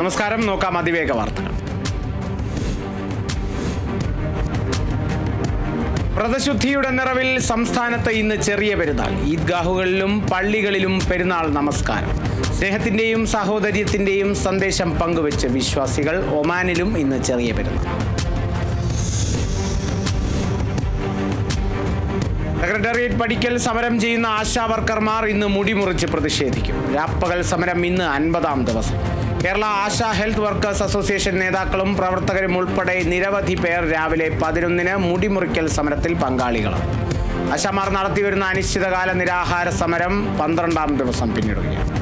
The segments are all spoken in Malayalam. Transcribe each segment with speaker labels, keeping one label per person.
Speaker 1: നമസ്കാരം. നോക്കാം അതിവേഗ വാർത്തകൾ. വ്രതശുദ്ധിയുടെ നിറവിൽ സംസ്ഥാനത്ത് ഇന്ന് ചെറിയ പെരുന്നാൾ. ഈദ്ഗാഹുകളിലും പള്ളികളിലും പെരുന്നാൾ നമസ്കാരം. സ്നേഹത്തിന്റെയും സഹോദര്യത്തിന്റെയും സന്ദേശം പങ്കുവെച്ച് വിശ്വാസികൾ. ഒമാനിലും ഇന്ന് ചെറിയ പെരുന്നാൾ. സെക്രട്ടേറിയറ്റ് പടിക്കൽ സമരം ചെയ്യുന്ന ആശാ വർക്കർമാർ ഇന്ന് മുടിമുറിച്ച് പ്രതിഷേധിക്കും. രാപ്പകൽ സമരം ഇന്ന് 50-ാം ദിവസം. Kerala ASHA health workers association നേതാക്കളും പ്രവർത്തകരും ഉൾപ്പെടെ നിരവധി പേർ രാവിലെ 11-ന് മുടിമുറിക്കൽ സമരത്തിൽ പങ്കാളികളാണ്. ആശാമാർ നടത്തിവരുന്ന അനിശ്ചിതകാല നിരാഹാര സമരം 12-ാം ദിവസം പിന്നിടുകയാണ്.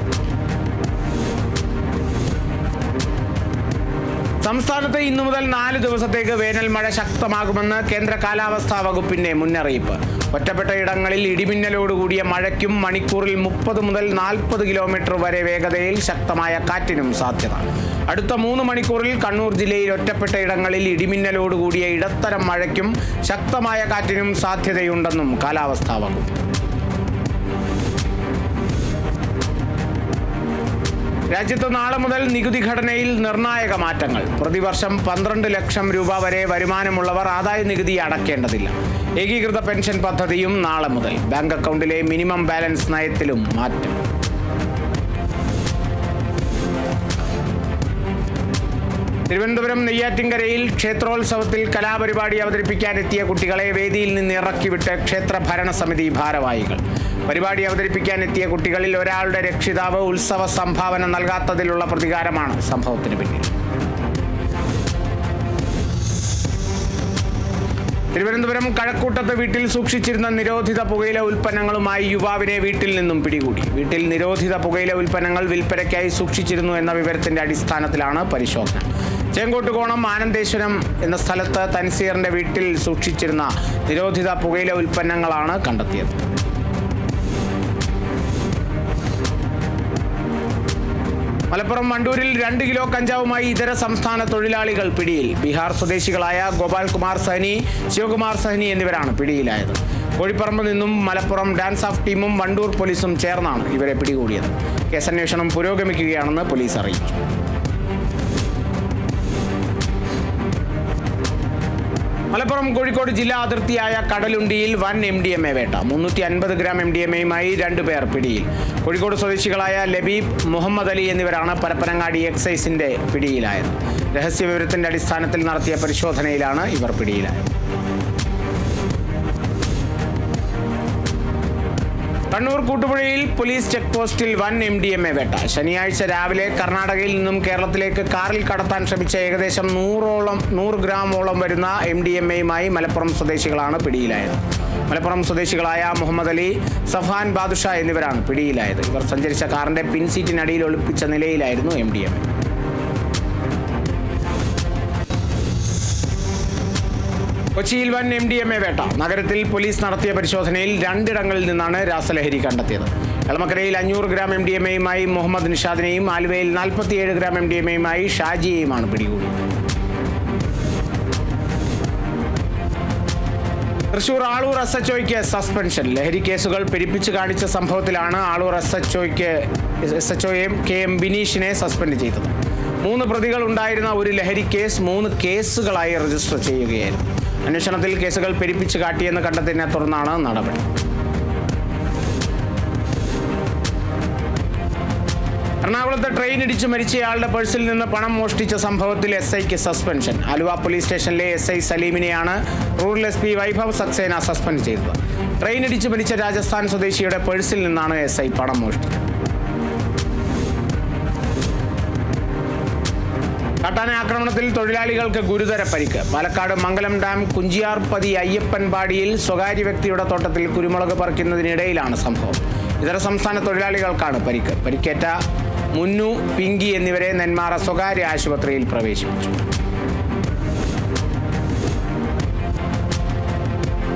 Speaker 1: സംസ്ഥാനത്ത് ഇന്നു മുതൽ 4 ദിവസത്തേക്ക് വേനൽ മഴ ശക്തമാകുമെന്ന് കേന്ദ്ര കാലാവസ്ഥാ വകുപ്പിന്റെ മുന്നറിയിപ്പ്. ഒറ്റപ്പെട്ട ഇടങ്ങളിൽ ഇടിമിന്നലോടുകൂടിയ മഴയ്ക്കും മണിക്കൂറിൽ 30 മുതൽ 40 കിലോമീറ്റർ വരെ വേഗതയിൽ ശക്തമായ കാറ്റിനും സാധ്യത. അടുത്ത 3 മണിക്കൂറിൽ കണ്ണൂർ ജില്ലയിൽ ഒറ്റപ്പെട്ട ഇടങ്ങളിൽ ഇടിമിന്നലോടുകൂടിയ ഇടത്തരം മഴയ്ക്കും ശക്തമായ കാറ്റിനും സാധ്യതയുണ്ടെന്നും കാലാവസ്ഥാ വകുപ്പ്. രാജ്യത്ത് നാളെ മുതൽ നികുതി ഘടനയിൽ നിർണായക മാറ്റങ്ങൾ. പ്രതിവർഷം 12 ലക്ഷം രൂപ വരെ വരുമാനമുള്ളവർ ആദായ നികുതി അടയ്ക്കേണ്ടതില്ല. ഏകീകൃത പെൻഷൻ പദ്ധതിയും നാളെ മുതൽ. ബാങ്ക് അക്കൗണ്ടിലെ മിനിമം ബാലൻസ് നയത്തിലും മാറ്റം. തിരുവനന്തപുരം നെയ്യാറ്റിൻകരയിൽ ക്ഷേത്രോത്സവത്തിൽ കലാപരിപാടി അവതരിപ്പിക്കാനെത്തിയ കുട്ടികളെ വേദിയിൽ നിന്ന് ഇറക്കിവിട്ട് ക്ഷേത്ര ഭരണസമിതി ഭാരവാഹികൾ. പരിപാടി അവതരിപ്പിക്കാനെത്തിയ കുട്ടികളിൽ ഒരാളുടെ രക്ഷിതാവ് ഉത്സവ സംഭാവന നൽകാത്തതിലുള്ള പ്രതികാരമാണ് സംഭവത്തിന് പിന്നിൽ. തിരുവനന്തപുരം കഴക്കൂട്ടത്ത് വീട്ടിൽ സൂക്ഷിച്ചിരുന്ന നിരോധിത പുകയില ഉൽപ്പന്നങ്ങളുമായി യുവാവിനെ വീട്ടിൽ നിന്നും പിടികൂടി. വീട്ടിൽ നിരോധിത പുകയില ഉൽപ്പന്നങ്ങൾ വിൽപ്പനയ്ക്കായി സൂക്ഷിച്ചിരുന്നു എന്ന വിവരത്തിന്റെ അടിസ്ഥാനത്തിലാണ് പരിശോധന. ചേങ്കോട്ടുകോണം ആനന്ദേശ്വരം എന്ന സ്ഥലത്ത് തൻസീറിന്റെ വീട്ടിൽ സൂക്ഷിച്ചിരുന്ന നിരോധിത പുകയില ഉൽപ്പന്നങ്ങളാണ് കണ്ടെത്തിയത്. മലപ്പുറം വണ്ടൂരിൽ 2 കിലോ കഞ്ചാവുമായി ഇതര സംസ്ഥാന തൊഴിലാളികൾ പിടിയിൽ. ബീഹാർ സ്വദേശികളായ ഗോപാൽ കുമാർ സഹനി, ശിവകുമാർ സഹനി എന്നിവരാണ് പിടിയിലായത്. കോഴിപ്പറമ്പ് നിന്നും മലപ്പുറം ഡാൻസ് ഓഫ് ടീമും വണ്ടൂർ പോലീസും ചേർന്നാണ് ഇവരെ പിടികൂടിയത്. കേസന്വേഷണം പുരോഗമിക്കുകയാണെന്ന് പോലീസ് അറിയിച്ചു. മലപ്പുറം കോഴിക്കോട് ജില്ലാ അതിർത്തിയായ കടലുണ്ടിയിൽ വൻ MDMA വേട്ട. 350 ഗ്രാം MDMAയുമായി 2 പേർ പിടിയിൽ. കോഴിക്കോട് സ്വദേശികളായ ലബീബ്, മുഹമ്മദ് അലി എന്നിവരാണ് പരപ്പനങ്ങാടി എക്സൈസിന്റെ പിടിയിലായത്. രഹസ്യവിവരത്തിന്റെ അടിസ്ഥാനത്തിൽ നടത്തിയ പരിശോധനയിലാണ് ഇവർ പിടിയിലായത്. കണ്ണൂർ കൂട്ടുപുഴയിൽ പോലീസ് ചെക്ക് പോസ്റ്റിൽ വൻ MDMA വേട്ട. ശനിയാഴ്ച രാവിലെ കർണാടകയിൽ നിന്നും കേരളത്തിലേക്ക് കാറിൽ കടത്താൻ ശ്രമിച്ച ഏകദേശം 100 ഗ്രാമോളം വരുന്ന MDMAയുമായി മലപ്പുറം സ്വദേശികളാണ് പിടിയിലായത്. മലപ്പുറം സ്വദേശികളായ മുഹമ്മദ് അലി, സഫാൻ ബാദുഷ എന്നിവരാണ് പിടിയിലായത്. ഇവർ സഞ്ചരിച്ച കാറിന്റെ പിൻസീറ്റിനടിയിൽ ഒളിപ്പിച്ച നിലയിലായിരുന്നു MDMA. കൊച്ചിയിൽ വൻ MDMA വേട്ട. നഗരത്തിൽ പോലീസ് നടത്തിയ പരിശോധനയിൽ 2 ഇടങ്ങളിൽ നിന്നാണ് രാസലഹരി കണ്ടെത്തിയത്. എളമക്കരയിൽ 500 ഗ്രാം MDMAയുമായി മുഹമ്മദ് നിഷാദിനെയും ആലുവയിൽ 47 ഗ്രാം MDMAയുമായി ഷാജിയെയുമാണ് പിടികൂടിയത്. തൃശൂർ ആളൂർ SHOയ്ക്ക് സസ്പെൻഷൻ. ലഹരി കേസുകൾ പെരുപ്പിച്ച് കാണിച്ച സംഭവത്തിലാണ് ആളൂർ SHOയെ KM ബിനീഷിനെ സസ്പെൻഡ് ചെയ്തത്. 3 പ്രതികൾ ഉണ്ടായിരുന്ന ഒരു ലഹരി കേസ് 3 കേസുകളായി രജിസ്റ്റർ ചെയ്യുകയായിരുന്നു. അന്വേഷണത്തിൽ കേസുകൾ പെരുപ്പിച്ച് കാട്ടിയെന്ന് കണ്ടെത്തിയതിനെ തുടർന്നാണ് നടപടി. എറണാകുളത്ത് ട്രെയിൻ ഇടിച്ചു മരിച്ചയാളുടെ പേഴ്സിൽ നിന്ന് പണം മോഷ്ടിച്ച സംഭവത്തിൽ SIക്ക് സസ്പെൻഷൻ. ആലുവ പോലീസ് സ്റ്റേഷനിലെ SI സലീമിനെയാണ് rural SP Vaibhav Saxena suspend ചെയ്തത്. ട്രെയിൻ ഇടിച്ചു മരിച്ച രാജസ്ഥാൻ സ്വദേശിയുടെ പേഴ്സിൽ നിന്നാണ് SI പണം മോഷ്ടിച്ചത്. കാട്ടാന ആക്രമണത്തിൽ തൊഴിലാളികൾക്ക് ഗുരുതര പരിക്ക്. പാലക്കാട് മംഗലം ഡാം കുഞ്ചിയാർപതി അയ്യപ്പൻപാടിയിൽ സ്വകാര്യ വ്യക്തിയുടെ തോട്ടത്തിൽ കുരുമുളക് പറിക്കുന്നതിനിടയിലാണ് സംഭവം. ഇതര സംസ്ഥാന തൊഴിലാളികൾക്കാണ് പരിക്ക്. പരിക്കേറ്റ മുന്നു, പിങ്കി എന്നിവരെ നെന്മാറ സ്വകാര്യ ആശുപത്രിയിൽ പ്രവേശിപ്പിച്ചു.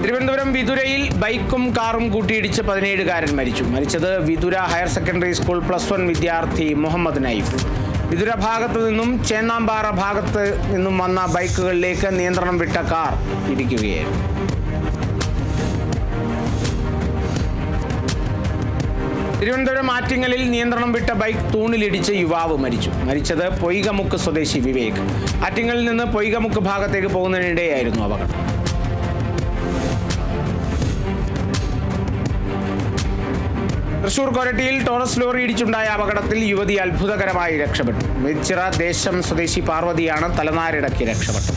Speaker 1: തിരുവനന്തപുരം വിതുരയിൽ ബൈക്കും കാറും കൂട്ടിയിടിച്ച് 17-കാരൻ മരിച്ചു. മരിച്ചത് വിതുര ഹയർ സെക്കൻഡറി സ്കൂൾ +1 വിദ്യാർത്ഥി മുഹമ്മദ് നൈഫ്. വിതുര ഭാഗത്തു നിന്നും ചേന്നാമ്പാറ ഭാഗത്ത് നിന്നും വന്ന ബൈക്കുകളിലേക്ക് നിയന്ത്രണം വിട്ട കാർ ഇടിക്കുകയായിരുന്നു. തിരുവനന്തപുരം ആറ്റിങ്ങലിൽ നിയന്ത്രണം വിട്ട ബൈക്ക് തൂണിലിടിച്ച് യുവാവ് മരിച്ചത് പൊയ്കമുക്ക് സ്വദേശി വിവേക്. ആറ്റിങ്ങലിൽ നിന്ന് പൊയ്കമുക്ക് ഭാഗത്തേക്ക് പോകുന്നതിനിടെയായിരുന്നു അപകടം. തൃശൂർ കൊരട്ടിയിൽ ടോറസ് ലോറി ഇടിച്ചുണ്ടായ അപകടത്തിൽ യുവതി അത്ഭുതകരമായി രക്ഷപ്പെട്ടു. മെച്ചിറ ദേശം സ്വദേശി പാർവതിയാണ് തലനാരിടയ്ക്ക് രക്ഷപ്പെട്ടത്.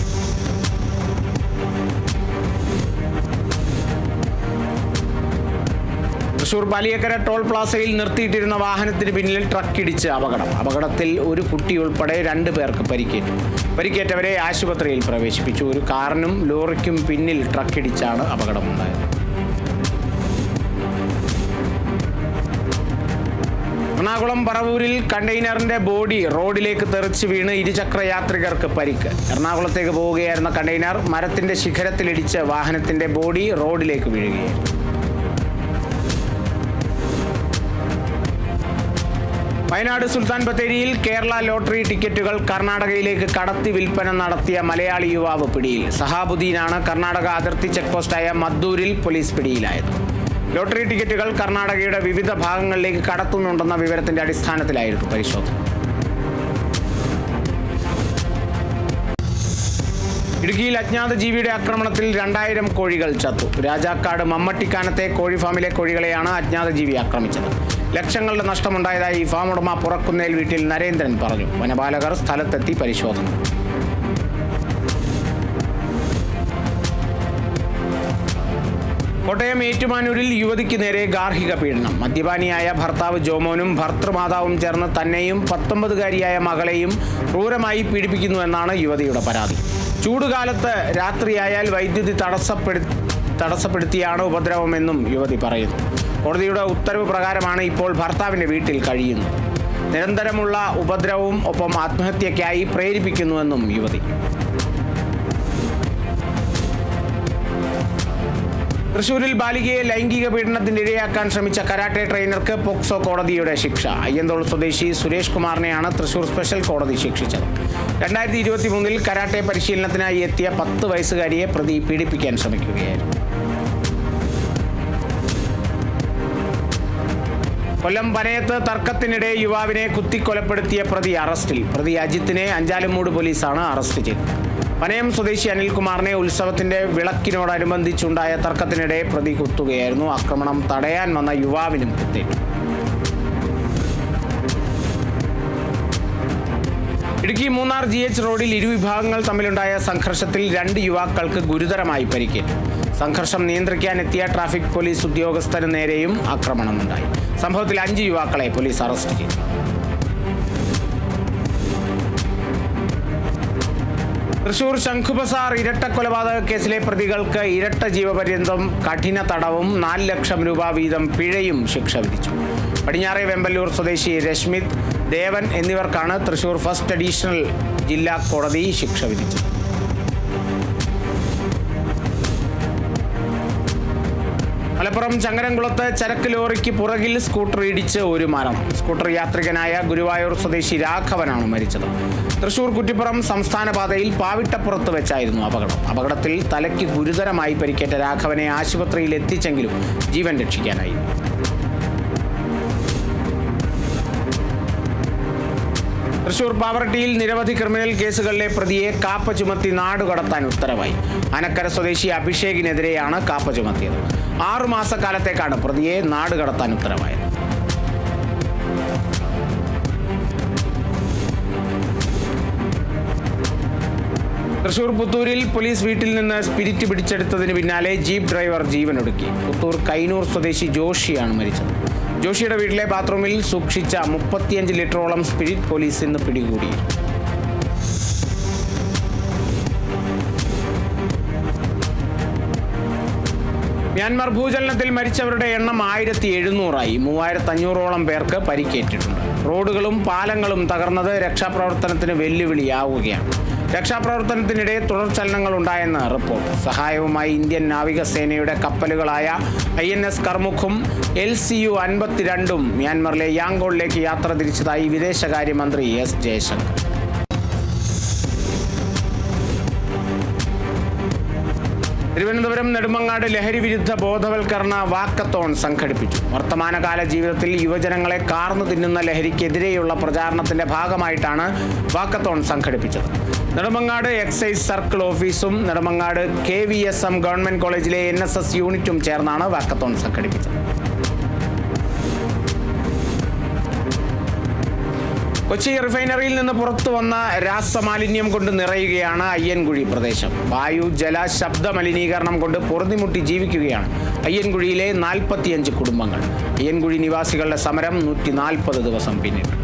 Speaker 1: തൃശൂർ പാലിയക്കര ടോൾ പ്ലാസയിൽ നിർത്തിയിട്ടിരുന്ന വാഹനത്തിന് പിന്നിൽ ട്രക്കിടിച്ച് അപകടത്തിൽ ഒരു കുട്ടി ഉൾപ്പെടെ 2 പേർക്ക് പരിക്കേറ്റവരെ ആശുപത്രിയിൽ പ്രവേശിപ്പിച്ചു. ഒരു കാറിനും ലോറിക്കും പിന്നിൽ ട്രക്കിടിച്ചാണ് അപകടമുണ്ടായത്. എറണാകുളം പറവൂരിൽ കണ്ടെയ്നറിന്റെ ബോഡി റോഡിലേക്ക് തെറിച്ച് വീണ് ഇരുചക്ര യാത്രികർക്ക് പരിക്ക്. എറണാകുളത്തേക്ക് പോവുകയായിരുന്ന കണ്ടെയ്നർ മരത്തിന്റെ ശിഖരത്തിലിടിച്ച് വാഹനത്തിന്റെ ബോഡി റോഡിലേക്ക് വീഴുകയായിരുന്നു. വയനാട് സുൽത്താൻ ബത്തേരിയിൽ കേരള ലോട്ടറി ടിക്കറ്റുകൾ കർണാടകയിലേക്ക് കടത്തി വിൽപ്പന നടത്തിയ മലയാളി യുവാവ് പിടിയിൽ. സഹാബുദ്ദീനാണ് കർണാടക അതിർത്തി ചെക്ക് പോസ്റ്റായ മദ്ദൂരിൽ പോലീസ് പിടിയിലായത്. ലോട്ടറി ടിക്കറ്റുകൾ കർണാടകയുടെ വിവിധ ഭാഗങ്ങളിലേക്ക് കടത്തുന്നുണ്ടെന്ന വിവരത്തിന്റെ അടിസ്ഥാനത്തിലായിരുന്നു പരിശോധന. ഇടുക്കിയിൽ അജ്ഞാത ജീവിയുടെ ആക്രമണത്തിൽ 2000 കോഴികൾ ചത്തു. രാജാക്കാട് മമ്മട്ടിക്കാനത്തെ കോഴി ഫാമിലെ കോഴികളെയാണ് അജ്ഞാത ജീവി ആക്രമിച്ചത്. ലക്ഷങ്ങളുടെ നഷ്ടമുണ്ടായതായി ഫാം ഉടമ പുറക്കുന്നേൽ വീട്ടിൽ നരേന്ദ്രൻ പറഞ്ഞു. വനപാലകർ സ്ഥലത്തെത്തി പരിശോധന. കോട്ടയം ഏറ്റുമാനൂരിൽ യുവതിക്ക് നേരെ ഗാർഹിക പീഡനം. മദ്യപാനിയായ ഭർത്താവ് ജോമോനും ഭർത്തൃമാതാവും ചേർന്ന് തന്നെയും 19-കാരിയായ മകളെയും ക്രൂരമായി പീഡിപ്പിക്കുന്നുവെന്നാണ് യുവതിയുടെ പരാതി. ചൂടുകാലത്ത് രാത്രിയായാൽ വൈദ്യുതി തടസ്സപ്പെടുത്തിയാണ് ഉപദ്രവമെന്നും യുവതി പറയുന്നു. കോടതിയുടെ ഉത്തരവ് പ്രകാരമാണ് ഇപ്പോൾ ഭർത്താവിൻ്റെ വീട്ടിൽ കഴിയുന്നത്. നിരന്തരമുള്ള ഉപദ്രവവും ഒപ്പം ആത്മഹത്യയ്ക്കായി പ്രേരിപ്പിക്കുന്നുവെന്നും യുവതി. തൃശൂരിൽ ബാലികയെ ലൈംഗിക പീഡനത്തിന് ഇരയാക്കാൻ ശ്രമിച്ച കരാട്ടെ ട്രെയിനർക്ക് പോക്സോ കോടതിയുടെ ശിക്ഷ. അയ്യന്തോൾ സ്വദേശി സുരേഷ് കുമാറിനെയാണ് തൃശൂർ സ്പെഷ്യൽ കോടതി ശിക്ഷിച്ചത്. 2023 കരാട്ടെ പരിശീലനത്തിനായി എത്തിയ 10 വയസ്സുകാരിയെ പ്രതി പീഡിപ്പിക്കാൻ ശ്രമിക്കുകയായിരുന്നു. കൊല്ലം പനയത്ത് തർക്കത്തിനിടെ യുവാവിനെ കുത്തിക്കൊലപ്പെടുത്തിയ പ്രതി അറസ്റ്റിൽ. പ്രതി അജിത്തിനെ അഞ്ചാലുമൂട് പോലീസാണ് അറസ്റ്റ് ചെയ്തത്. പനയം സ്വദേശി അനിൽകുമാറിനെ ഉത്സവത്തിന്റെ വിളക്കിനോടനുബന്ധിച്ചുണ്ടായ തർക്കത്തിനിടെ പ്രതി കുത്തുകയായിരുന്നു. ആക്രമണം തടയാൻ വന്ന യുവാവിനും കുത്തേറ്റു. ഇടുക്കി മൂന്നാർ GH റോഡിൽ ഇരുവിഭാഗങ്ങൾ തമ്മിലുണ്ടായ സംഘർഷത്തിൽ 2 യുവാക്കൾക്ക് ഗുരുതരമായി പരിക്കേറ്റു. സംഘർഷം നിയന്ത്രിക്കാനെത്തിയ ട്രാഫിക് പോലീസ് ഉദ്യോഗസ്ഥന് നേരെയും ആക്രമണമുണ്ടായി. സംഭവത്തിൽ 5 യുവാക്കളെ പോലീസ് അറസ്റ്റ് ചെയ്തു. തൃശൂർ ശംഖുബസാർ ഇരട്ടക്കൊലപാതക കേസിലെ പ്രതികൾക്ക് ഇരട്ട ജീവപര്യന്തം കഠിന തടവും 4 ലക്ഷം രൂപ വീതം പിഴയും ശിക്ഷ വിധിച്ചു. പടിഞ്ഞാറെ വെമ്പല്ലൂർ സ്വദേശി രശ്മിത്, ദേവൻ എന്നിവർക്കാണ് തൃശൂർ ഫസ്റ്റ് അഡീഷണൽ ജില്ലാ കോടതി ശിക്ഷ വിധിച്ചത്. മലപ്പുറം ചങ്ങരംകുളത്ത് ചരക്ക് ലോറിക്ക് പുറകിൽ സ്കൂട്ടർ ഇടിച്ച് ഒരു മരണം. സ്കൂട്ടർ യാത്രികനായ ഗുരുവായൂർ സ്വദേശി രാഘവനാണ് മരിച്ചത്. തൃശൂർ കുറ്റിപ്പുറം സംസ്ഥാന പാതയിൽ പാവിട്ടപ്പുറത്ത് വെച്ചായിരുന്നു അപകടത്തിൽ തലയ്ക്ക് ഗുരുതരമായി പരിക്കേറ്റ രാഘവനെ ആശുപത്രിയിൽ എത്തിച്ചെങ്കിലും ജീവൻ രക്ഷിക്കാനായി. തൃശൂർ പാവറട്ടിയിൽ നിരവധി ക്രിമിനൽ കേസുകളിലെ പ്രതിയെ കാപ്പ ചുമത്തി നാടുകടത്താൻ ഉത്തരവായി. അനക്കര സ്വദേശി അഭിഷേകിനെതിരെയാണ് കാപ്പ ചുമത്തിയത്. 6 മാസക്കാലത്തേക്കാണ് പ്രതിയെ നാടുകടത്താൻ ഉത്തരവായത്. തൃശൂർ പുത്തൂരിൽ പോലീസ് വീട്ടിൽ നിന്ന് സ്പിരിറ്റ് പിടിച്ചെടുത്തതിന് പിന്നാലെ ജീപ്പ് ഡ്രൈവർ ജീവനൊടുക്കി. പുത്തൂർ കൈനൂർ സ്വദേശി ജോഷിയാണ് മരിച്ചത്. ജോഷിയുടെ വീട്ടിലെ ബാത്റൂമിൽ സൂക്ഷിച്ച 35 ലിറ്ററോളം സ്പിരിറ്റ് പോലീസ് ഇന്ന് പിടികൂടി. മ്യാൻമർ ഭൂചലനത്തിൽ മരിച്ചവരുടെ എണ്ണം 1700ആയി. 3500ഓളം പേർക്ക് പരിക്കേറ്റിട്ടുണ്ട്. റോഡുകളും പാലങ്ങളും തകർന്നത് രക്ഷാപ്രവർത്തനത്തിന് വെല്ലുവിളിയാവുകയാണ്. രക്ഷാപ്രവർത്തനത്തിനിടെ തുടർചലനങ്ങൾ ഉണ്ടായെന്ന് റിപ്പോർട്ട്. സഹായവുമായി ഇന്ത്യൻ നാവികസേനയുടെ കപ്പലുകളായ INS കർമുഖും LCU 52ഉം മ്യാൻമറിലെ യാങ്കോളിലേക്ക് യാത്ര തിരിച്ചതായി വിദേശകാര്യമന്ത്രി S ജയശങ്കർ. തിരുവനന്തപുരം നെടുമങ്ങാട് ലഹരി വിരുദ്ധ ബോധവൽക്കരണ വാക്കത്തോൺ സംഘടിപ്പിച്ചു. വർത്തമാനകാല ജീവിതത്തിൽ യുവജനങ്ങളെ കാർന്നു തിന്നുന്ന ലഹരിക്കെതിരെയുള്ള പ്രചാരണത്തിന്റെ ഭാഗമായിട്ടാണ് വാക്കത്തോൺ സംഘടിപ്പിച്ചത്. നെടുമങ്ങാട് എക്സൈസ് സർക്കിൾ ഓഫീസും നെടുമങ്ങാട് KVSM ഗവൺമെന്റ് കോളേജിലെ NSS യൂണിറ്റും ചേർന്നാണ് വാക്കത്തോൺ സംഘടിപ്പിച്ചത്. കൊച്ചി റിഫൈനറിയിൽ നിന്ന് പുറത്തു വന്ന രാസമാലിന്യം കൊണ്ട് നിറയുകയാണ് അയ്യൻകുഴി പ്രദേശം. വായു, ജല, ശബ്ദ മലിനീകരണം കൊണ്ട് പൊറുതിമുട്ടി ജീവിക്കുകയാണ് അയ്യൻകുഴിയിലെ 45 കുടുംബങ്ങൾ. അയ്യൻകുഴി നിവാസികളുടെ സമരം 140 ദിവസം പിന്നിട്ടു.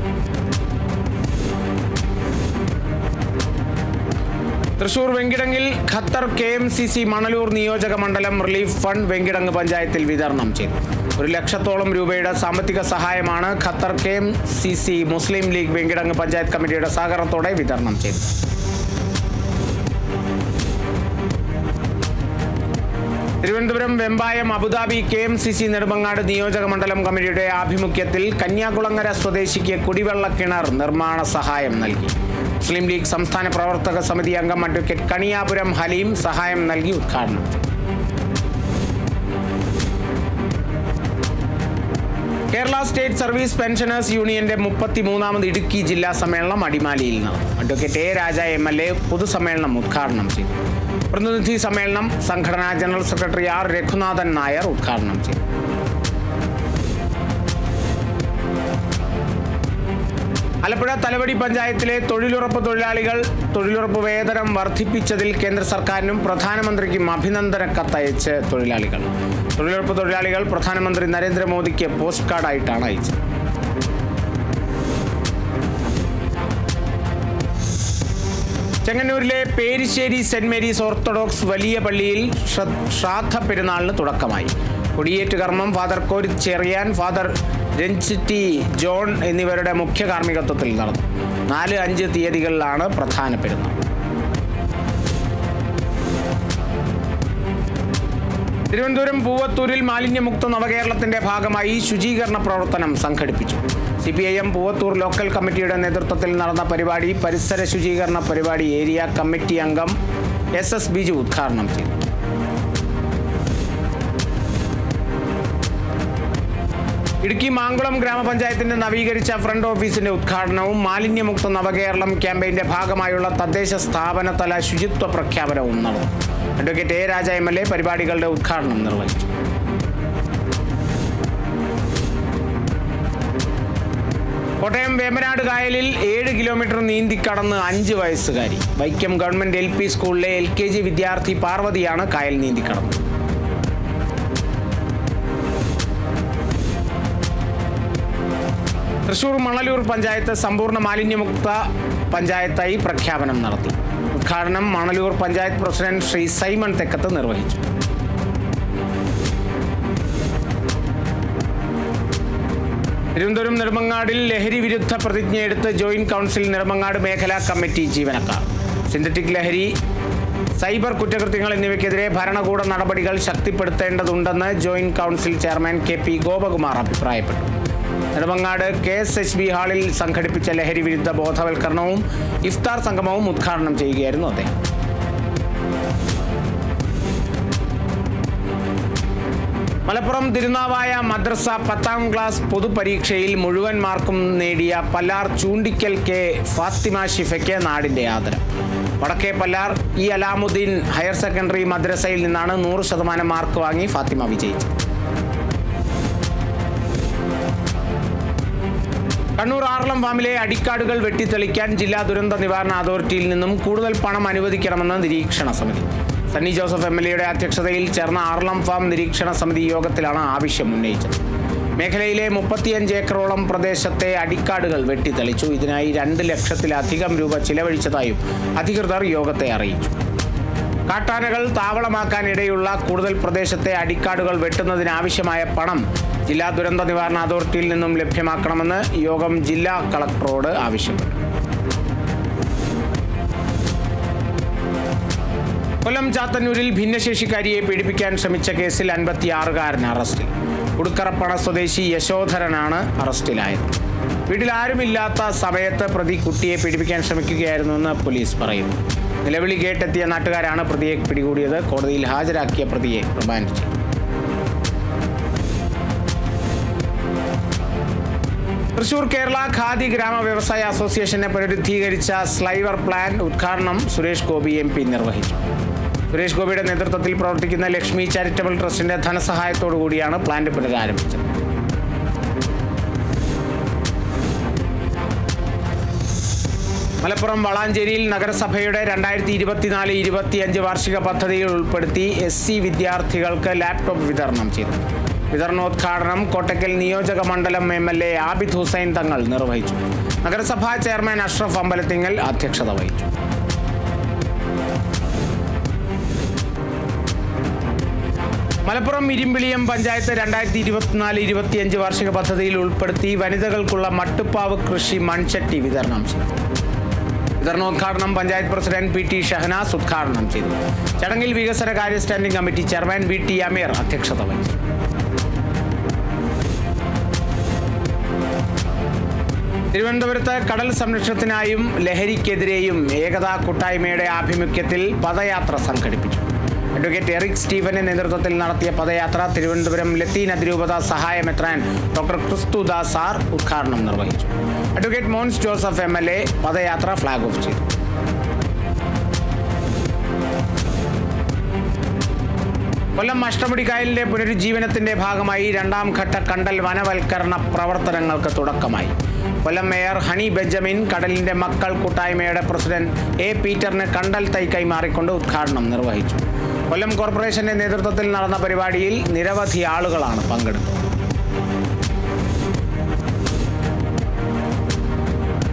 Speaker 1: തൃശൂർ വെങ്കിടങ്ങിൽ ഖത്തർ KMCC മണലൂർ നിയോജക മണ്ഡലം റിലീഫ് ഫണ്ട് വെങ്കിടങ്ങ് പഞ്ചായത്തിൽ വിതരണം ചെയ്തു. 1 ലക്ഷത്തോളം രൂപയുടെ സാമ്പത്തിക സഹായമാണ് ഖത്തർ KMCC മുസ്ലിം ലീഗ് വെങ്കിടങ്ങ് പഞ്ചായത്ത് കമ്മിറ്റിയുടെ സഹകരണത്തോടെ വിതരണം ചെയ്തത്. തിരുവനന്തപുരം വെമ്പായം അബുദാബി KMCC നെടുമങ്ങാട് നിയോജക മണ്ഡലം കമ്മിറ്റിയുടെ ആഭിമുഖ്യത്തിൽ കന്യാകുളങ്ങര സ്വദേശിക്ക് കുടിവെള്ള കിണർ നിർമ്മാണ സഹായം നൽകി. മുസ്ലിം ലീഗ് സംസ്ഥാന പ്രവർത്തക സമിതി അംഗം അഡ്വക്കേറ്റ് കണിയാപുരം ഹലീം സഹായം നൽകി ഉദ്ഘാടനം. കേരള സ്റ്റേറ്റ് സർവീസ് പെൻഷനേഴ്സ് യൂണിയന്റെ 33ാമത് ഇടുക്കി ജില്ലാ സമ്മേളനം അടിമാലിയിൽ നടന്നു. Advocate A. രാജ MLA പൊതുസമ്മേളനം ഉദ്ഘാടനം ചെയ്തു. പ്രതിനിധി സമ്മേളനം സംഘടനാ general secretary R. Raghunathan Nair ഉദ്ഘാടനം ചെയ്തു. ആലപ്പുഴ തലവടി പഞ്ചായത്തിലെ തൊഴിലുറപ്പ് തൊഴിലാളികൾ തൊഴിലുറപ്പ് വേതനം വർദ്ധിപ്പിച്ചതിൽ കേന്ദ്ര സർക്കാരിനും പ്രധാനമന്ത്രിക്കും അഭിനന്ദന കത്തയച്ച് തൊഴിലുറപ്പ് തൊഴിലാളികൾ പ്രധാനമന്ത്രി നരേന്ദ്രമോദിക്ക് പോസ്റ്റ് കാർഡായിട്ടാണ് അയച്ചത്. ചെങ്ങന്നൂരിലെ പേരിശ്ശേരി സെന്റ് മേരീസ് ഓർത്തഡോക്സ് വലിയ പള്ളിയിൽ ശ്രാദ്ധ പെരുന്നാളിന് തുടക്കമായി. കൊടിയേറ്റ് കർമ്മം ഫാദർ കോരിച്ചെറിയാൻ, ഫാദർ രഞ്ജിറ്റി ജോൺ എന്നിവരുടെ മുഖ്യ കാർമ്മികത്വത്തിൽ നടന്നു. 4-5 തീയതികളിലാണ് പ്രധാന പെരുന്നാൾ. തിരുവനന്തപുരം പൂവത്തൂരിൽ മാലിന്യമുക്ത നവകേരളത്തിന്റെ ഭാഗമായി ശുചീകരണ പ്രവർത്തനം സംഘടിപ്പിച്ചു. CPIM പൂവത്തൂർ ലോക്കൽ കമ്മിറ്റിയുടെ നേതൃത്വത്തിൽ നടന്ന പരിപാടി പരിസര ശുചീകരണ പരിപാടി ഏരിയ കമ്മിറ്റി അംഗം SS ബിജു ഉദ്ഘാടനം ചെയ്തു. ഇടുക്കി മാങ്കുളം ഗ്രാമപഞ്ചായത്തിന്റെ നവീകരിച്ച ഫ്രണ്ട് ഓഫീസിന്റെ ഉദ്ഘാടനവും മാലിന്യമുക്ത നവകേരളം ക്യാമ്പയിന്റെ ഭാഗമായുള്ള തദ്ദേശ സ്ഥാപനതല ശുചിത്വ പ്രഖ്യാപനവും നടന്നു. Advocate A. രാജ MLA പരിപാടികളുടെ ഉദ്ഘാടനം നിർവഹിച്ചു. കോട്ടയം വേമ്പനാട് കായലിൽ 7 കിലോമീറ്റർ നീന്തിക്കടന്ന് 5 വയസ്സുകാരി. വൈക്കം ഗവൺമെന്റ് LP സ്കൂളിലെ LKG വിദ്യാർത്ഥി പാർവതിയാണ് കായൽ നീന്തിക്കടന്നത്. തൃശൂർ മണലൂർ പഞ്ചായത്ത് സമ്പൂർണ്ണ മാലിന്യമുക്ത പഞ്ചായത്തായി പ്രഖ്യാപനം നടത്തി. ഉദ്ഘാടനം മണലൂർ പഞ്ചായത്ത് പ്രസിഡന്റ് ശ്രീ സൈമൺ തെക്കത്ത് നിർവഹിച്ചു. തിരുവനന്തപുരം നെടുമങ്ങാടിൽ ലഹരി വിരുദ്ധ പ്രതിജ്ഞയെടുത്ത് ജോയിന്റ് കൗൺസിൽ നെടുമങ്ങാട് മേഖലാ കമ്മിറ്റി ജീവനക്കാർ. സിന്തറ്റിക് ലഹരി, സൈബർ കുറ്റകൃത്യങ്ങൾ എന്നിവയ്ക്കെതിരെ ഭരണകൂട നടപടികൾ ശക്തിപ്പെടുത്തേണ്ടതുണ്ടെന്ന് joint council chairman KP Gopakumar അഭിപ്രായപ്പെട്ടു. നെടുമങ്ങാട് KSHB ഹാളിൽ സംഘടിപ്പിച്ച ലഹരി വിരുദ്ധ ബോധവൽക്കരണവും ഇഫ്താർ സംഗമവും ഉദ്ഘാടനം ചെയ്യുകയായിരുന്നു അദ്ദേഹം. മലപ്പുറം തിരുനാവായ മദ്രസ 10ാം ക്ലാസ് പൊതുപരീക്ഷയിൽ മുഴുവൻ മാർക്കും നേടിയ പല്ലാർ ചൂണ്ടിക്കൽ K. ഫാത്തിമ ഷിഫയ്ക്ക് നാടിന്റെ ആദരം. വടക്കേ പല്ലാർ E. അലാമുദ്ദീൻ ഹയർ സെക്കൻഡറി മദ്രസയിൽ നിന്നാണ് 100% മാർക്ക് വാങ്ങി ഫാത്തിമ വിജയിച്ചത്. കണ്ണൂർ ആർളം ഫാമിലെ അടിക്കാടുകൾ വെട്ടിത്തെളിക്കാൻ ജില്ലാ ദുരന്ത നിവാരണ അതോറിറ്റിയിൽ നിന്നും കൂടുതൽ പണം അനുവദിക്കണമെന്ന് നിരീക്ഷണ സമിതി. സണ്ണി ജോസഫ് MLA അധ്യക്ഷതയിൽ ചേർന്ന ആർളം ഫാം നിരീക്ഷണ സമിതി യോഗത്തിലാണ് ആവശ്യം ഉന്നയിച്ചത്. മേഖലയിലെ 35 ഏക്കറോളം പ്രദേശത്തെ അടിക്കാടുകൾ വെട്ടിത്തെളിച്ചു. ഇതിനായി 2 ലക്ഷത്തിലധികം രൂപ ചിലവഴിച്ചതായും അധികൃതർ യോഗത്തെ അറിയിച്ചു. കാട്ടാനകൾ താവളമാക്കാനിടയുള്ള കൂടുതൽ പ്രദേശത്തെ അടിക്കാടുകൾ വെട്ടുന്നതിനാവശ്യമായ പണം ജില്ലാ ദുരന്ത നിവാരണ അതോറിറ്റിയിൽ നിന്നും ലഭ്യമാക്കണമെന്ന് യോഗം ജില്ലാ കളക്ടറോട് ആവശ്യപ്പെട്ടു. കൊല്ലം ചാത്തന്നൂരിൽ ഭിന്നശേഷിക്കാരിയെ പീഡിപ്പിക്കാൻ ശ്രമിച്ച കേസിൽ 56-കാരൻ അറസ്റ്റിൽ. ഉടുക്കറപ്പണ സ്വദേശി യശോധരനാണ് അറസ്റ്റിലായത്. വീട്ടിൽ ആരുമില്ലാത്ത സമയത്ത് പ്രതി കുട്ടിയെ പീഡിപ്പിക്കാൻ ശ്രമിക്കുകയായിരുന്നുവെന്ന് പോലീസ് പറയുന്നു. നിലവിളി കേട്ടെത്തിയ നാട്ടുകാരാണ് പ്രതിയെ പിടികൂടിയത്. കോടതിയിൽ ഹാജരാക്കിയ പ്രതിയെ റിമാൻഡ് ചെയ്തു. തൃശൂർ കേരള ഖാദി ഗ്രാമ വ്യവസായ അസോസിയേഷനെ പുനരുദ്ധീകരിച്ച സ്ലൈവർ പ്ലാൻ ഉദ്ഘാടനം സുരേഷ് ഗോപി MP നിർവഹിച്ചു. സുരേഷ് ഗോപിയുടെ നേതൃത്വത്തിൽ പ്രവർത്തിക്കുന്ന ലക്ഷ്മി ചാരിറ്റബിൾ ട്രസ്റ്റിന്റെ ധനസഹായത്തോടു കൂടിയാണ് പ്ലാന്റ് പുനരാരംഭിച്ചത്. മലപ്പുറം വളാഞ്ചേരിയിൽ നഗരസഭയുടെ 2024-25 വാർഷിക പദ്ധതിയിൽ ഉൾപ്പെടുത്തി SC വിദ്യാർത്ഥികൾക്ക് ലാപ്ടോപ്പ് വിതരണം ചെയ്തു. വിതരണോദ്ഘാടനം കോട്ടക്കൽ നിയോജക മണ്ഡലം MLA ആബിദ് ഹുസൈൻ തങ്ങൾ നിർവഹിച്ചു. നഗരസഭാ ചെയർമാൻ അഷ്റഫ് അമ്പലത്തിങ്ങൽ അധ്യക്ഷത വഹിച്ചു. മലപ്പുറം ഇരുമ്പിളിയം പഞ്ചായത്ത് 2024-25 വാർഷിക പദ്ധതിയിൽ ഉൾപ്പെടുത്തി വനിതകൾക്കുള്ള മട്ടുപ്പാവ് കൃഷി മൺചട്ടി വിതരണം ചെയ്തു. വിതരണോദ്ഘാടനം പഞ്ചായത്ത് പ്രസിഡന്റ് PT ഷഹനാസ് ഉദ്ഘാടനം ചെയ്തു. ചടങ്ങിൽ വികസനകാര്യ സ്റ്റാൻഡിംഗ് കമ്മിറ്റി ചെയർമാൻ VT അമീർ അധ്യക്ഷത വഹിച്ചു. തിരുവനന്തപുരത്ത് കടൽ സംരക്ഷണത്തിനായും ലഹരിക്കെതിരെയും ഏകതാ കൂട്ടായ്മയുടെ ആഭിമുഖ്യത്തിൽ പദയാത്ര സംഘടിപ്പിച്ചു. അഡ്വക്കേറ്റ് എറിക് സ്റ്റീഫന്റെ നേതൃത്വത്തിൽ നടത്തിയ പദയാത്ര തിരുവനന്തപുരം ലത്തീൻ അതിരൂപത സഹായ മെത്രാൻ ഡോക്ടർ ക്രിസ്തു ദാസ് സാർ ഉദ്ഘാടനം നിർവഹിച്ചു. അഡ്വക്കേറ്റ് മോൻസ് ജോസഫ് MLA പദയാത്ര ഫ്ലാഗ് ഓഫ് ചെയ്തു. കൊല്ലം അഷ്ടമുടിക്കായലിന്റെ പുനരുജ്ജീവനത്തിന്റെ ഭാഗമായി 2ാം ഘട്ട കണ്ടൽ വനവൽക്കരണ പ്രവർത്തനങ്ങൾക്ക് തുടക്കമായി. കൊല്ലം മേയർ ഹണി ബെഞ്ചമിൻ കടലിന്റെ മക്കൾ കൂട്ടായ്മയുടെ പ്രസിഡന്റ് A പീറ്ററിന് കണ്ടൽ തൈ കൈമാറിക്കൊണ്ട് ഉദ്ഘാടനം നിർവഹിച്ചു. കൊല്ലം കോർപ്പറേഷന്റെ നേതൃത്വത്തിൽ നടന്ന പരിപാടിയിൽ നിരവധി ആളുകളാണ് പങ്കെടുത്തത്.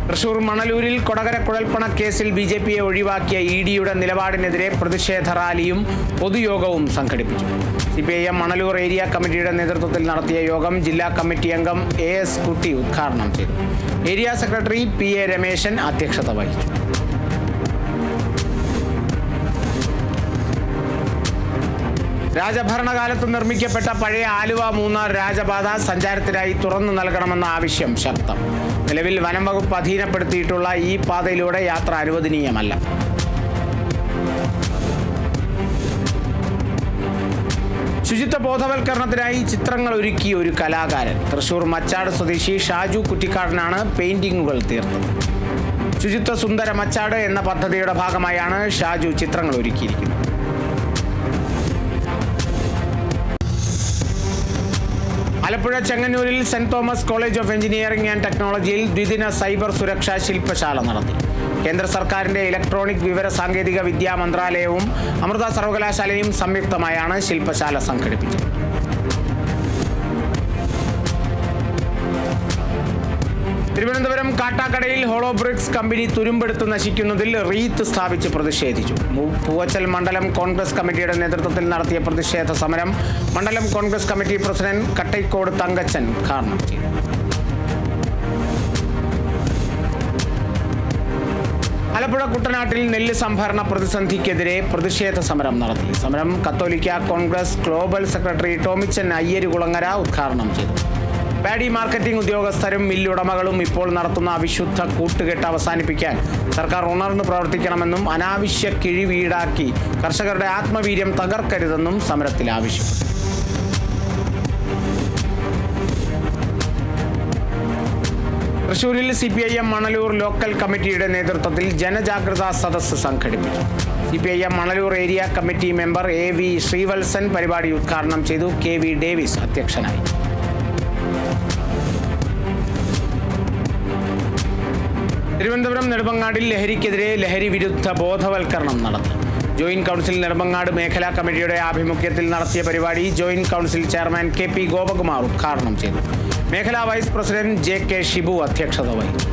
Speaker 1: തൃശൂർ മണലൂരിൽ കൊടകര കുഴൽപ്പണ കേസിൽ BJPയെ ഒഴിവാക്കിയ EDയുടെ നിലപാടിനെതിരെ പ്രതിഷേധ റാലിയും പൊതുയോഗവും സംഘടിപ്പിച്ചു. CPIM മണലൂർ ഏരിയ കമ്മിറ്റിയുടെ നേതൃത്വത്തിൽ നടത്തിയ യോഗം ജില്ലാ കമ്മിറ്റി അംഗം AS കുട്ടി ഉദ്ഘാടനം ചെയ്തു. ഏരിയ സെക്രട്ടറി PA രമേശൻ അധ്യക്ഷത വഹിച്ചു. രാജഭരണകാലത്ത് നിർമ്മിക്കപ്പെട്ട പഴയ ആലുവ മൂന്നാർ രാജപാത സഞ്ചാരത്തിനായി തുറന്നു നൽകണമെന്ന ആവശ്യം ശക്തം. നിലവിൽ വനം വകുപ്പ് അധീനപ്പെടുത്തിയിട്ടുള്ള ഈ പാതയിലൂടെ യാത്ര അനുവദനീയമല്ല. ശുചിത്വ ബോധവൽക്കരണത്തിനായി ചിത്രങ്ങൾ ഒരുക്കി ഒരു കലാകാരൻ. തൃശൂർ മച്ചാട് സ്വദേശി ഷാജു കുറ്റിക്കാടനാണ് പെയിന്റിങ്ങുകൾ തീർത്തത്. ശുചിത്വ സുന്ദര മച്ചാട് എന്ന പദ്ധതിയുടെ ഭാഗമായാണ് ഷാജു ചിത്രങ്ങൾ ഒരുക്കിയിരിക്കുന്നത്. ആലപ്പുഴ ചെങ്ങന്നൂരിൽ saint Thomas college of engineering and ടെക്നോളജിയിൽ ദ്വിദിന സൈബർ സുരക്ഷാ ശില്പശാല നടത്തി. കേന്ദ്ര സർക്കാരിന്റെ ഇലക്ട്രോണിക് വിവര സാങ്കേതിക വിദ്യാ മന്ത്രാലയവും അമൃത സർവകലാശാലയും സംയുക്തമായാണ് ശില്പശാല സംഘടിപ്പിച്ചത്. തിരുവനന്തപുരം കാട്ടാക്കടയിൽ ഹോളോബ്രിക്സ് കമ്പനി തുരുമ്പെടുത്ത് നശിക്കുന്നതിൽ റീത്ത് സ്ഥാപിച്ച് പ്രതിഷേധിച്ചു. പൂവച്ചൽ മണ്ഡലം കോൺഗ്രസ് കമ്മിറ്റിയുടെ നേതൃത്വത്തിൽ നടത്തിയ പ്രതിഷേധ സമരം മണ്ഡലം കോൺഗ്രസ് കമ്മിറ്റി പ്രസിഡന്റ് കട്ടൈക്കോട് തങ്കച്ചൻ ഉദ്ഘാടനം ചെയ്തു. ആലപ്പുഴ കുട്ടനാട്ടിൽ നെല്ല് സംഭരണ പ്രതിസന്ധിക്കെതിരെ പ്രതിഷേധ സമരം നടത്തി. സമരം കത്തോലിക്ക കോൺഗ്രസ് ഗ്ലോബൽ സെക്രട്ടറി ടോമിച്ചൻ അയ്യരുകുളങ്ങര ഉദ്ഘാടനം ചെയ്തു. പാഡി മാർക്കറ്റിംഗ് ഉദ്യോഗസ്ഥരും മില്ലുടമകളും ഇപ്പോൾ നടത്തുന്ന അവിശുദ്ധ കൂട്ടുകെട്ട് അവസാനിപ്പിക്കാൻ സർക്കാർ ഉണർന്നു പ്രവർത്തിക്കണമെന്നും അനാവശ്യ കിഴിവ് ഈടാക്കി കർഷകരുടെ ആത്മവീര്യം തകർക്കരുതെന്നും സമരത്തിൽ ആവശ്യപ്പെട്ടു. തൃശൂരിൽ CPIM മണലൂർ ലോക്കൽ കമ്മിറ്റിയുടെ നേതൃത്വത്തിൽ ജനജാഗ്രതാ സദസ്സ് സംഘടിപ്പിച്ചു. CPIM Manalur area committee member AV Sreevalsan പരിപാടി ഉദ്ഘാടനം ചെയ്തു. KV ഡേവിസ് അധ്യക്ഷനായി. തിരുവനന്തപുരം നെടുമങ്ങാടിൽ ലഹരിക്കെതിരെ ലഹരി വിരുദ്ധ ബോധവൽക്കരണം നടത്തി. ജോയിന്റ് കൗൺസിൽ നെടുമങ്ങാട് മേഖലാ കമ്മിറ്റിയുടെ ആഭിമുഖ്യത്തിൽ നടത്തിയ പരിപാടി joint council chairman KP Gopakumar ഉദ്ഘാടനം ചെയ്തു. മേഖലാ വൈസ് പ്രസിഡന്റ് JK ഷിബു അധ്യക്ഷത വഹിച്ചു.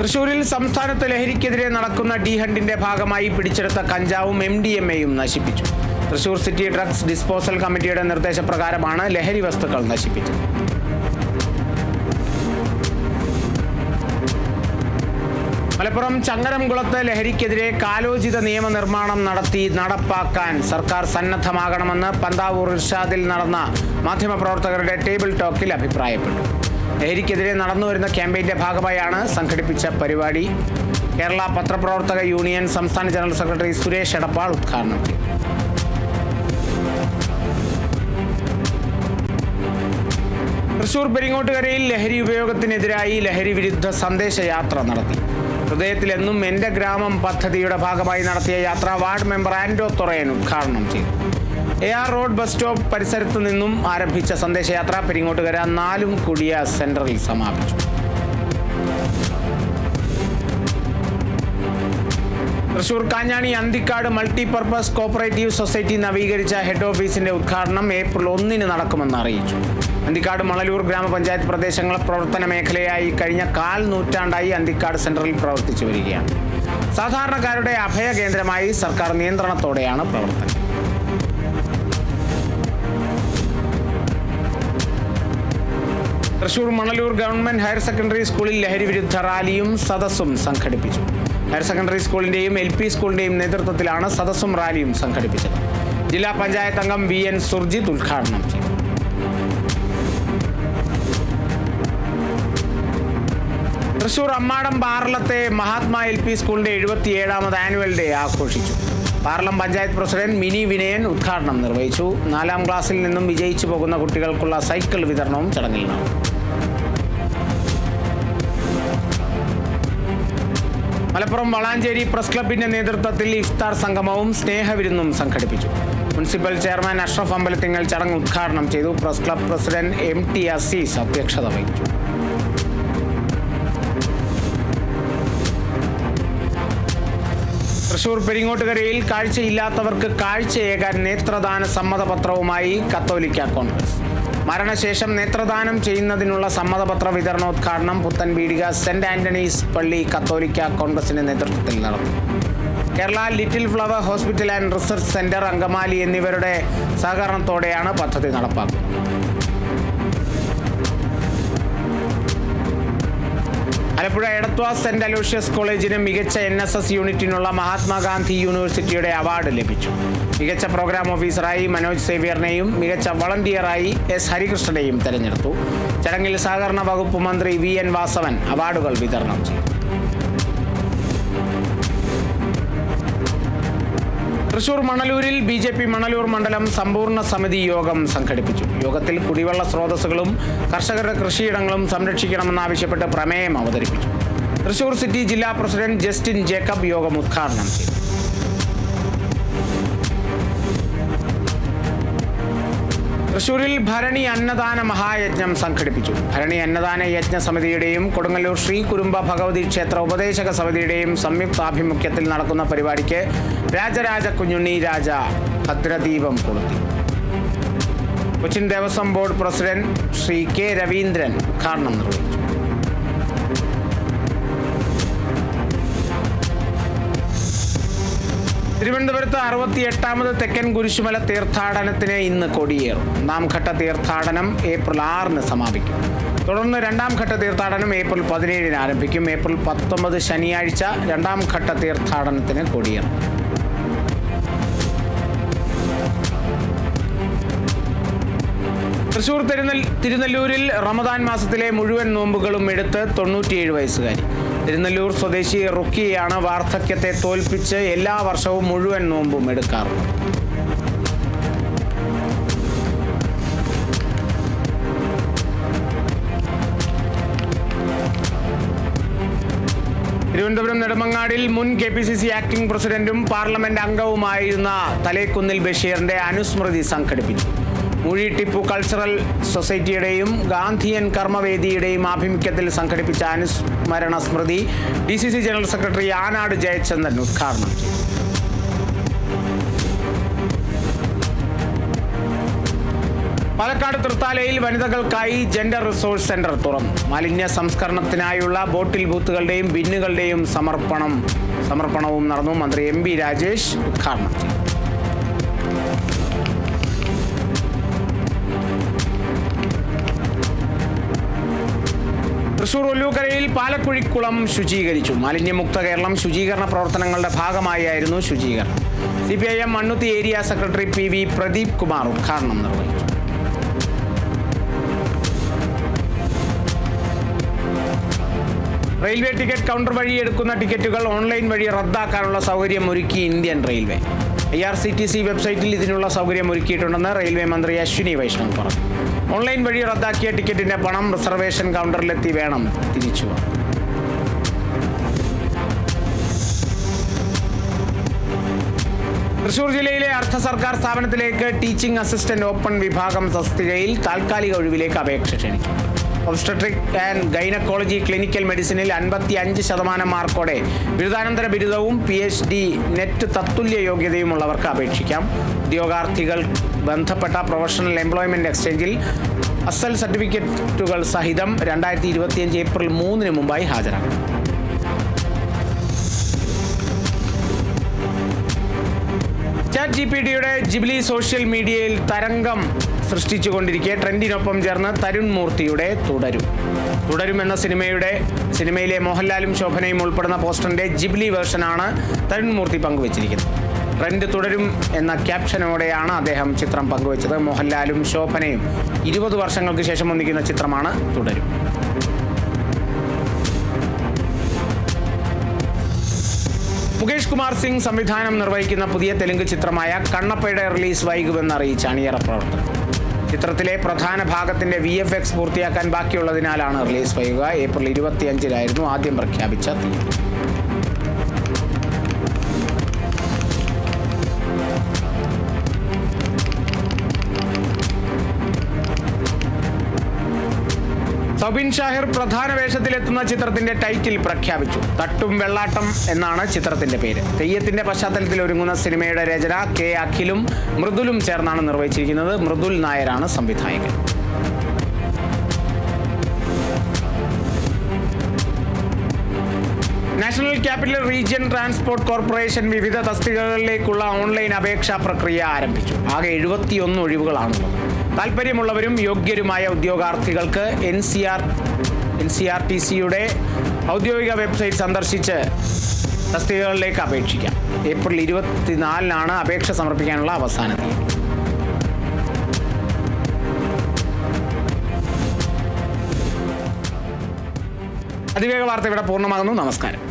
Speaker 1: തൃശൂരിൽ സംസ്ഥാനത്ത് ലഹരിക്കെതിരെ നടക്കുന്ന ഡി ഹണ്ടിന്റെ ഭാഗമായി പിടിച്ചെടുത്ത കഞ്ചാവും MDMAയും നശിപ്പിച്ചു. തൃശൂർ സിറ്റി ഡ്രഗ്സ് ഡിസ്പോസൽ കമ്മിറ്റിയുടെ നിർദ്ദേശപ്രകാരമാണ് ലഹരി വസ്തുക്കൾ നശിപ്പിച്ചത്. മലപ്പുറം ചങ്ങരംകുളത്ത് ലഹരിക്കെതിരെ കാലോചിത നിയമനിർമ്മാണം നടത്തി നടപ്പാക്കാൻ സർക്കാർ സന്നദ്ധമാകണമെന്ന് പന്താവൂർ ഇർഷാദിൽ നടന്ന മാധ്യമപ്രവർത്തകരുടെ ടേബിൾ ടോക്കിൽ അഭിപ്രായപ്പെട്ടു. ലഹരിക്കെതിരെ നടന്നുവരുന്ന ക്യാമ്പയിന്റെ ഭാഗമായാണ് സംഘടിപ്പിച്ച പരിപാടി. കേരള പത്രപ്രവർത്തക യൂണിയൻ സംസ്ഥാന ജനറൽ സെക്രട്ടറി സുരേഷ് എടപ്പാൾ ഉദ്ഘാടനം ചെയ്തു. തൃശൂർ പെരിങ്ങോട്ടുകരയിൽ ലഹരി ഉപയോഗത്തിനെതിരായി ലഹരി വിരുദ്ധ സന്ദേശയാത്ര നടത്തി. ഹൃദയത്തിലെന്നും എൻ്റെ ഗ്രാമം പദ്ധതിയുടെ ഭാഗമായി നടത്തിയ യാത്ര വാർഡ് മെമ്പർ ആൻഡോ തൊറയൻ ഉദ്ഘാടനം ചെയ്തു. AR റോഡ് ബസ് സ്റ്റോപ്പ് പരിസരത്ത് നിന്നും ആരംഭിച്ച സന്ദേശയാത്ര പെരിങ്ങോട്ടുകര 4 കുടിയ സെന്ററിൽ സമാപിച്ചു. Thrissur Kanjani Anthikad multipurpose cooperative society നവീകരിച്ച ഹെഡ് ഓഫീസിന്റെ ഉദ്ഘാടനം ഏപ്രിൽ 1 നടക്കുമെന്ന് അറിയിച്ചു. അന്തിക്കാട് മണലൂർ ഗ്രാമപഞ്ചായത്ത് പ്രദേശങ്ങൾ പ്രവർത്തന മേഖലയായി കഴിഞ്ഞ 1/4 നൂറ്റാണ്ടായി അന്തിക്കാട് സെന്ററിൽ പ്രവർത്തിച്ചു വരികയാണ്. സാധാരണക്കാരുടെ അഭയ കേന്ദ്രമായി സർക്കാർ നിയന്ത്രണത്തോടെയാണ് പ്രവർത്തനം. Thrissur Manalur government higher secondary സ്കൂളിൽ ലഹരി വിരുദ്ധ റാലിയും സദസ്സും സംഘടിപ്പിച്ചു. ഹയർ സെക്കൻഡറി സ്കൂളിന്റെയും LP സ്കൂളിന്റെയും നേതൃത്വത്തിലാണ് സദസ്സും റാലിയും സംഘടിപ്പിച്ചത്. ജില്ലാ പഞ്ചായത്ത് അംഗം VN സുർജിത്ത് ഉദ്ഘാടനം ചെയ്തു. തൃശൂർ അമ്മാടം പാർലത്തെ മഹാത്മാ LP സ്കൂളിന്റെ 77ാമത് ആനുവൽ ഡേ ആഘോഷിച്ചു. പാർലം പഞ്ചായത്ത് പ്രസിഡന്റ് മിനി വിനയൻ ഉദ്ഘാടനം നിർവഹിച്ചു. 4ാം ക്ലാസ്സിൽ നിന്നും വിജയിച്ചു പോകുന്ന കുട്ടികൾക്കുള്ള സൈക്കിൾ വിതരണവും ചടങ്ങിൽ നടന്നു. മലപ്പുറം വളാഞ്ചേരി പ്രസ് ക്ലബിന്റെ നേതൃത്വത്തിൽ ഇഫ്താർ സംഗമവും സ്നേഹവിരുന്നും സംഘടിപ്പിച്ചു. മുനിസിപ്പൽ ചെയർമാൻ അഷ്റഫ് അമ്പലത്തിങ്ങൽ ചടങ്ങ് ഉദ്ഘാടനം ചെയ്തു. Press club president MT Azeez അധ്യക്ഷത വഹിച്ചു. തൃശൂർ പെരിങ്ങോട്ടുകരയിൽ കാഴ്ചയില്ലാത്തവർക്ക് കാഴ്ചയേകാൻ നേത്രദാന സമ്മതപത്രവുമായി കത്തോലിക്ക കോൺഗ്രസ്. മരണശേഷം നേത്രദാനം ചെയ്യുന്നതിനുള്ള സമ്മതപത്ര വിതരണോദ്ഘാടനം പുത്തൻപീടിക സെന്റ് ആന്റണീസ് പള്ളി കത്തോലിക്ക കോൺഗ്രസിന്റെ നേതൃത്വത്തിൽ നടന്നു. Kerala little flower hospital and research centre, Angamaly എന്നിവരുടെ സഹകരണത്തോടെയാണ് പദ്ധതി നടപ്പാക്കുന്നത്. ആലപ്പുഴ എടത്വ സെന്റ് അലോഷ്യസ് കോളേജിന് മികച്ച NSS യൂണിറ്റിനുള്ള മഹാത്മാഗാന്ധി യൂണിവേഴ്സിറ്റിയുടെ അവാർഡ് ലഭിച്ചു. മികച്ച പ്രോഗ്രാം ഓഫീസറായി മനോജ് സേവ്യറിനെയും മികച്ച വളണ്ടിയറായി S ഹരികൃഷ്ണനെയും തെരഞ്ഞെടുത്തു. ചടങ്ങിൽ സഹകരണ വകുപ്പ് മന്ത്രി VN വാസവൻ അവാർഡുകൾ വിതരണം ചെയ്തു. തൃശൂർ മണലൂരിൽ BJP മണലൂർ മണ്ഡലം സമ്പൂർണ്ണ സമിതി യോഗം സംഘടിപ്പിച്ചു. യോഗത്തിൽ കുടിവെള്ള സ്രോതസ്സുകളും കർഷകരുടെ കൃഷിയിടങ്ങളും സംരക്ഷിക്കണമെന്നാവശ്യപ്പെട്ട് പ്രമേയം അവതരിപ്പിച്ചു. തൃശൂർ സിറ്റി ജില്ലാ പ്രസിഡന്റ് ജസ്റ്റിൻ ജേക്കബ് യോഗം ഉദ്ഘാടനം ചെയ്തു. തൃശൂരിൽ ഭരണി അന്നദാന മഹായജ്ഞം സംഘടിപ്പിച്ചു. ഭരണി അന്നദാന യജ്ഞ സമിതിയുടെയും കൊടുങ്ങല്ലൂർ ശ്രീ കുരുമ്പ ഭഗവതി ക്ഷേത്ര ഉപദേശക സമിതിയുടെയും സംയുക്താഭിമുഖ്യത്തിൽ നടക്കുന്ന പരിപാടിക്ക് രാജരാജ കുഞ്ഞുണ്ണി രാജ ഭദ്രദീപം കൊളുത്തി. Cochin Devaswom board president Shri K Raveendran ഉദ്ഘാടനം നിർവഹിച്ചു. തിരുവനന്തപുരത്ത് 68ാമത് തെക്കൻ കുരിശുമല തീർത്ഥാടനത്തിന് ഇന്ന് കൊടിയേറും. 1ാം ഘട്ട തീർത്ഥാടനം ഏപ്രിൽ 6 സമാപിക്കും. തുടർന്ന് 2ാം ഘട്ട തീർത്ഥാടനം ഏപ്രിൽ 17 ആരംഭിക്കും. ഏപ്രിൽ 19 ശനിയാഴ്ച 2ാം ഘട്ട തീർത്ഥാടനത്തിന് കൊടിയേറും. തൃശൂർ തിരുനെല്ലൂരിൽ റമദാൻ മാസത്തിലെ മുഴുവൻ നോമ്പുകളും എടുത്ത് 97 വയസ്സുകാരി. തിരുനെല്ലൂർ സ്വദേശി റുക്കിയാണ് വാർദ്ധക്യത്തെ തോൽപ്പിച്ച് എല്ലാ വർഷവും മുഴുവൻ നോമ്പും എടുക്കാറുള്ളത്. തിരുവനന്തപുരം നെടുമങ്ങാടിൽ മുൻ KPCC ആക്ടിംഗ് പ്രസിഡന്റും പാർലമെന്റ് അംഗവുമായിരുന്ന തലേക്കുന്നിൽ ബഷീറിന്റെ അനുസ്മൃതി സംഘടിപ്പിച്ചു. മൂഴി ടിപ്പു കൾച്ചറൽ സൊസൈറ്റിയുടെയും ഗാന്ധിയൻ കർമ്മവേദിയുടെയും ആഭിമുഖ്യത്തിൽ സംഘടിപ്പിച്ച അനുസ്മരണ സ്മൃതി DCC general secretary Anad Jayachandran ഉദ്ഘാടനം ചെയ്തു. പാലക്കാട് തൃത്താലയിൽ വനിതകൾക്കായി ജെൻഡർ റിസോഴ്സ് സെന്റർ തുറന്നു. മാലിന്യ സംസ്കരണത്തിനായുള്ള ബോട്ടിൽ ബൂത്തുകളുടെയും ബിന്നുകളുടെയും സമർപ്പണവും നടന്നു. മന്ത്രി MB രാജേഷ് ഉദ്ഘാടനം ചെയ്തു. തൃശൂർ ഒല്ലൂക്കരയിൽ പാലക്കുഴിക്കുളം ശുചീകരിച്ചു. മാലിന്യമുക്ത കേരളം ശുചീകരണ പ്രവർത്തനങ്ങളുടെ ഭാഗമായായിരുന്നു ശുചീകരണം. CPIM Mannuthy area secretary PV Pradeep Kumar ഉദ്ഘാടനം നിർവഹിച്ചു. റെയിൽവേ ടിക്കറ്റ് കൗണ്ടർ വഴി എടുക്കുന്ന ടിക്കറ്റുകൾ ഓൺലൈൻ വഴി റദ്ദാക്കാനുള്ള സൗകര്യം ഒരുക്കി ഇന്ത്യൻ റെയിൽവേ. IRCTC വെബ്സൈറ്റിൽ ഇതിനുള്ള സൗകര്യം ഒരുക്കിയിട്ടുണ്ടെന്ന് റെയിൽവേ മന്ത്രി അശ്വിനി വൈഷ്ണവ് പറഞ്ഞു. ഓൺലൈൻ വഴി റദ്ദാക്കിയ ടിക്കറ്റിന്റെ പണം റിസർവേഷൻ കൗണ്ടറിലെത്തി വേണം തിരിച്ചു. തൃശൂർ ജില്ലയിലെ അർദ്ധ സർക്കാർ സ്ഥാപനത്തിലേക്ക് ടീച്ചിംഗ് അസിസ്റ്റന്റ് ഓപ്പൺ വിഭാഗം തസ്തികയിൽ താൽക്കാലിക ഒഴിവിലേക്ക് അപേക്ഷ ക്ഷണിച്ചു. ഒബ്സ്റ്റട്രിക് ആൻഡ് ഗൈനക്കോളജി ക്ലിനിക്കൽ മെഡിസിനിൽ 55% മാർക്കോടെ ബിരുദാനന്തര ബിരുദവും PhD നെറ്റ് തത്തുല്യ യോഗ്യതയുമുള്ളവർക്ക് അപേക്ഷിക്കാം. ഉദ്യോഗാർത്ഥികൾ ബന്ധപ്പെട്ട പ്രൊഫഷണൽ എംപ്ലോയ്മെന്റ് എക്സ്ചേഞ്ചിൽ അസൽ സർട്ടിഫിക്കറ്റുകൾ സഹിതം 2025 ഏപ്രിൽ 3 മുമ്പായി ഹാജരാക്കും. ChatGPTയുടെ ജിബ്ലി സോഷ്യൽ മീഡിയയിൽ തരംഗം സൃഷ്ടിച്ചുകൊണ്ടിരിക്കെ ട്രെൻഡിനൊപ്പം ചേർന്ന് തരുൺ മൂർത്തിയുടെ തുടരും എന്ന സിനിമയിലെ മോഹൻലാലും ശോഭനയും ഉൾപ്പെടുന്ന പോസ്റ്ററിന്റെ ജിബ്ലി വേർഷനാണ് തരുൺ മൂർത്തി പങ്കുവച്ചിരിക്കുന്നത്. ട്രെൻഡ് തുടരും എന്ന ക്യാപ്ഷനോടെയാണ് അദ്ദേഹം ചിത്രം പങ്കുവച്ചത്. മോഹൻലാലും ശോഭനയും 20 വർഷങ്ങൾക്ക് ശേഷം ഒന്നിക്കുന്ന ചിത്രമാണ് തുടരും. മുകേഷ് കുമാർ സിംഗ് സംവിധാനം നിർവഹിക്കുന്ന പുതിയ തെലുങ്ക് ചിത്രമായ കണ്ണപ്പയുടെ റിലീസ് വൈകുമെന്ന് അറിയിച്ച അണിയറ പ്രവർത്തകർ. ചിത്രത്തിലെ പ്രധാന ഭാഗത്തിന്റെ VFX പൂർത്തിയാക്കാൻ ബാക്കിയുള്ളതിനാലാണ് റിലീസ് വൈകുക. ഏപ്രിൽ 25 ആദ്യം പ്രഖ്യാപിച്ച തീയതി. സൗബിൻ ഷാഹിർ പ്രധാന വേഷത്തിലെത്തുന്ന ചിത്രത്തിന്റെ ടൈറ്റിൽ പ്രഖ്യാപിച്ചു. തട്ടും വെള്ളാട്ടം എന്നാണ് ചിത്രത്തിന്റെ പേര്. തെയ്യത്തിന്റെ പശ്ചാത്തലത്തിൽ ഒരുങ്ങുന്ന സിനിമയുടെ രചന K. അഖിലും മൃദുലും ചേർന്നാണ് നിർവഹിച്ചിരിക്കുന്നത്. മൃദുൽ നായരാണ് സംവിധായകൻ. National capital region transport corporation വിവിധ തസ്തികകളിലേക്കുള്ള ഓൺലൈൻ അപേക്ഷാ പ്രക്രിയ ആരംഭിച്ചു. ആകെ 71 ഒഴിവുകളാണുള്ളത്. താൽപ്പര്യമുള്ളവരും യോഗ്യരുമായ ഉദ്യോഗാർത്ഥികൾക്ക് NCRTCയുടെ ഔദ്യോഗിക വെബ്സൈറ്റ് സന്ദർശിച്ച് തസ്തികകളിലേക്ക് അപേക്ഷിക്കാം. ഏപ്രിൽ 24 അപേക്ഷ സമർപ്പിക്കാനുള്ള അവസാന തീയതി. അതിവേഗ വാർത്ത ഇവിടെ പൂർണ്ണമാകുന്നു. നമസ്കാരം.